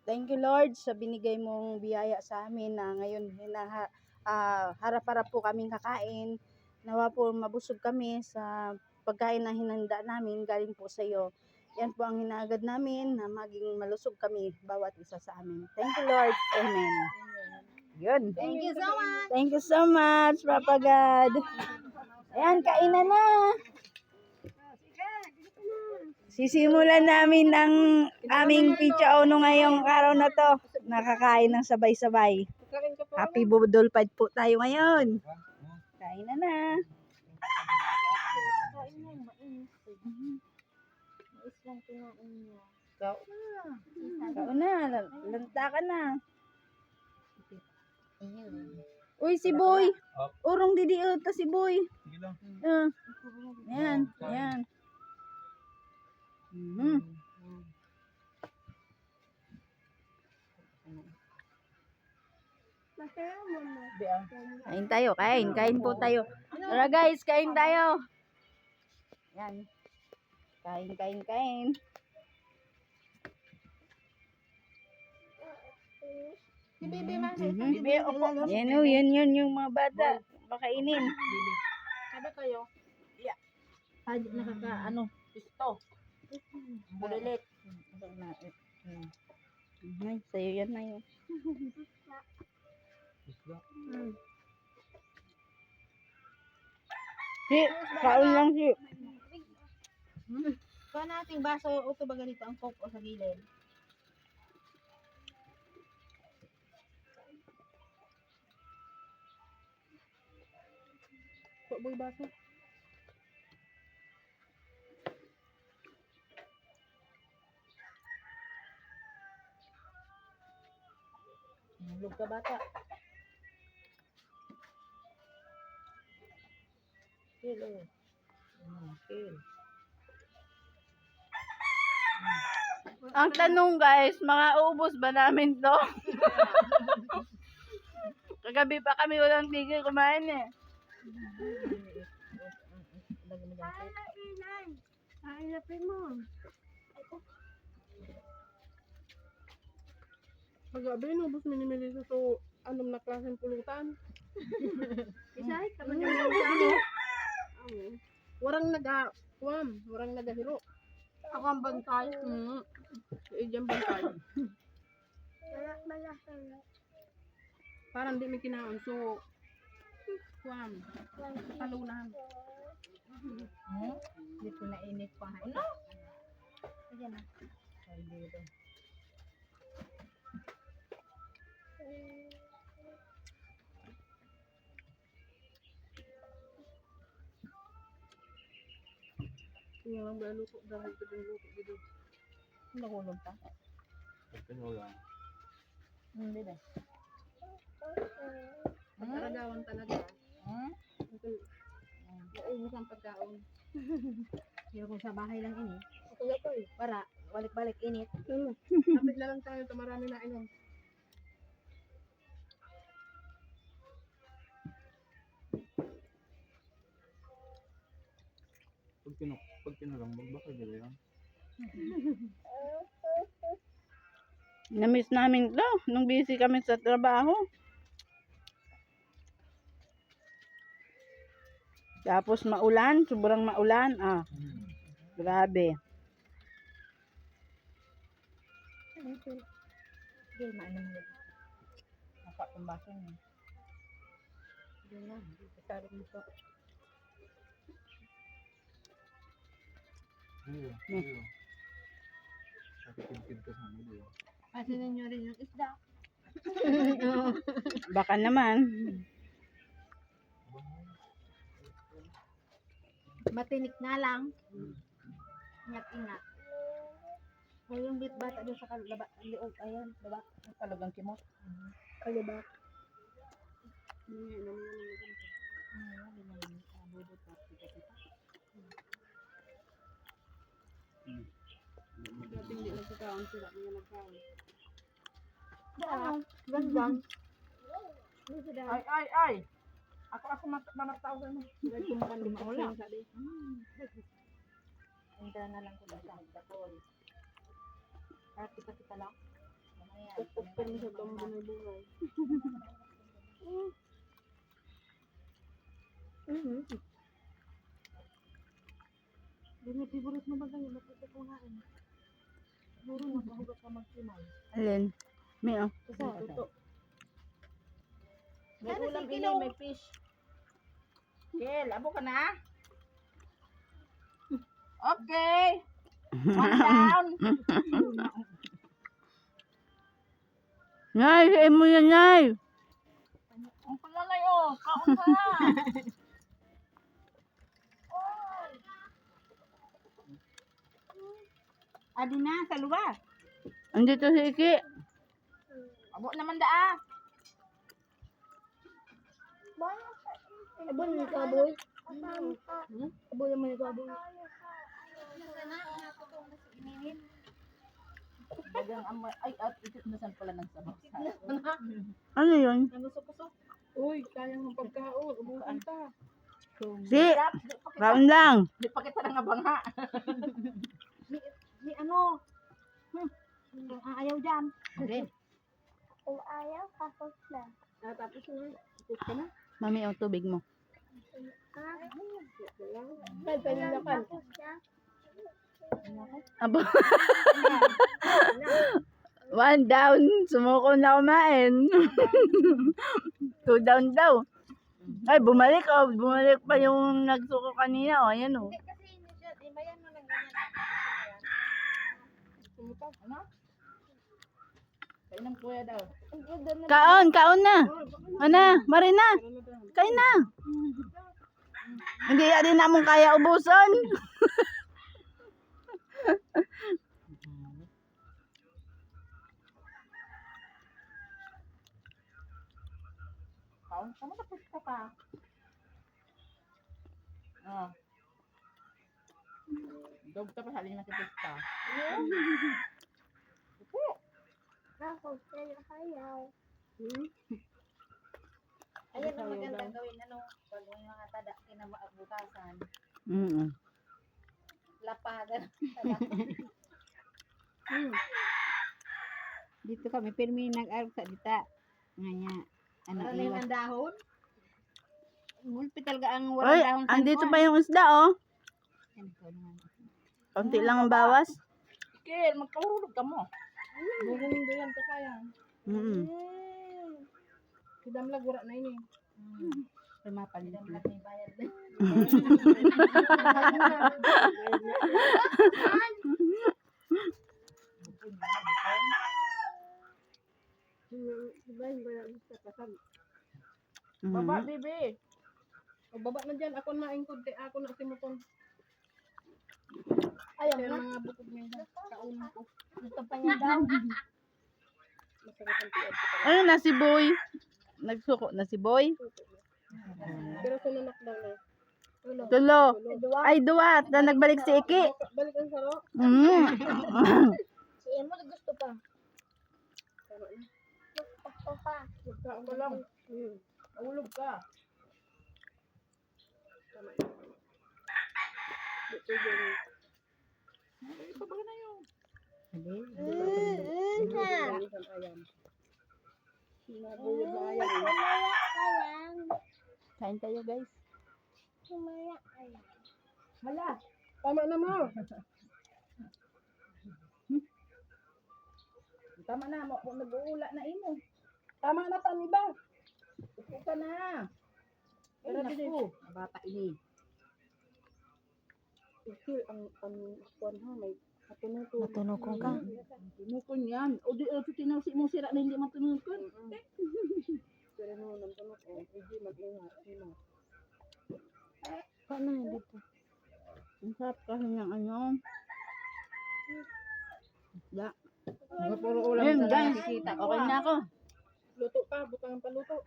Thank you Lord sa binigay mong biyaya sa amin na ngayon harap-harap po kaming kakain. Nawa po mabusog kami sa pagkain na hinanda namin galing po sa iyo. Yan po ang hinaagad namin na maging malusog kami bawat isa sa amin. Thank you Lord. Amen. Yun. Thank you so much. Thank you so much, Papa God. Ayan, kainan na. Sisimulan namin ng aming Picha Ono ngayong araw na to. Nakakain ng sabay-sabay. Happy Budol Fight po tayo ngayon. Kain na na. Kain na, mainit. Mais lang kinain niya. Kain na. Lanta ka na. Uy, si Boy. Urong didi ta si Boy. Sige lang. Ayan, ayan. Kain tayo, kain po tayo. Tara guys, kain tayo. Yan. Kain. Si Bibi man, si Bibi, opo. Yan yung mga bata. Pakainin. Kada kayo? Yeah. Pisto. Bulilit. Ay, sa'yo yan na yun. Si, kaon lang si. Kuha nating baso o ito ba ganito ang coke o sa gilid? Boy baso. Hulog ka bata. Kill. Kill. Ang tanong guys, mga ubos ba namin to? Kagabi pa kami walang tigil kumain eh. Hanapin mo. Magabi, nubos minimili so anong na klaseng pulutan. Isay, kaman Ano yung yung warang warang nagahiro. ako ang bantay. Diyan bantay. Parang di may kinaon, so talunan. Dito na init pa. Ano? Ayan na. Ay, dito. Yung lang ba luto dahil ito yung luto dito. Nahulog pa? Pagkanulang. Hindi ba? Pagkaragawan talaga. Ito, Naubos ang pagkaon. Pero kung sa bahay lang ini, kaya ko eh. para balik-balik init. Kapit na lang tayo, ito marami na inom. Pag kinulang, magbaka gila yan. Namiss namin to nung busy kami sa trabaho. Tapos maulan, sobrang maulan. Grabe. Hindi, maano mo. Napa kong baso niya. Hindi na, kasarap mo po. Iyo. Nakikid ka sa mga. Kasi ninyo rin yung isda. Baka naman. Matinik nga lang. Ingat-ingat. O yung bit bata doon sa kalaba, liog, ayan, baba. Talagang kimot. Kaya ba? Dating di nagkakaon sila, mga nagkaon. Gandang. Ay! Ako mamartaw ka na. Dahil kumukan di maulang. Entra na lang kung sa hagdapol. At kita lang. Pukpuk mo sa bunay-bunay. Dili, favorite mo ba kayo? Ba't ito kumain? Siguro nakahugat ka magsimay. Alin? May Kasi, tuto. May ulam ini, may fish. Kel, abo ka na? Okay. One down. Nay, sayin mo yan, Nay. Ang palalay oh, kaon ka. Adi na, sa luwas. Andito si Iki. Abo naman daa. Abo yung kaboy. Abo naman yung kaboy. Dagang amoy, ay, at itit na san pala ng sabaw. Ano yun? Nagusok-usok. Uy, kaya ng pagkaon. Ubukan ka. Si, kaon lang. Di pa kita nga bangha. Ni ano? Ang ayaw dyan. Hindi. Kung ayaw, kapos na. Tapos na. Tapos ka na. Mami, ang tubig mo. Kahit panilakan. Abo. One down. Sumuko na kumain. 2 down daw. Ay, bumalik oh. Bumalik pa yung nagsuko kanina. Oh, ayan oh. Kasi hindi siya, ibayan mo lang ganyan. Ano? Kainang kuya daw. Kaon, kaon na. Ana, Marina. Kain na. Hindi yan din namon kaya ubuson. Kaon, kamu tapos ka pa. Oh. Dog ka pa, halin na sa pista. Ako, kaya ayaw. Ayun ang magandang gawin, ano, pag may mga tada, kinabukasan, lapagan. Dito kami, pirmi nag-arog sa dita. Nganya, ano, Ano yung ang dahon? Mulpi talaga ang Oy, walang dahon sa andito kuwan. pa yung isda oh. Yan, ikaw naman. Konti lang ang bawas. Kil, magkahulog ka mo. Bugong doon to sayang. Kidamlag wala na ini. Lumapan dito. May bayad na. Diba yung bayan sa kasag. Baba, bibi. Baba na dyan. Ako na ingkod. Ako na simutong. Ayaw Kaya na. mga bukog niya. Kaunan ko. Gusto pa niya daw. Masarap ang tiyan ko pala. Ano na si Boy? Nagsuko na si Boy. Pero sunanak daw na. Tulo. Ay, duwat. Na nagbalik si Iki. Balik ang saro. Si Emo gusto pa. Tama na. Gusto pa. Magkaon Ito lang. Ulog ka. Tama na. Dito yung... Ipabaga na yung. Balikan ayam. Nabuyod na ayam. Kain tayo guys. Hala. Tama na mo. Tama na, nag-uula na imo. Tama na tani ba? Upo ka na. Ay, naku. Bata ini. Isil ang kuwan ha. May katunuto. Matunukong ka. Tinukon yan. O di, tinawsi mo sira na hindi matunukon. Pero no, nantunok. Hindi mag-ingat. Paano na dito? Ang sarap kasi ng ano. Isda. Mga puro ulam Ayun sa guys. nakikita ko. Okay na ako. Luto pa. Butang ang paluto.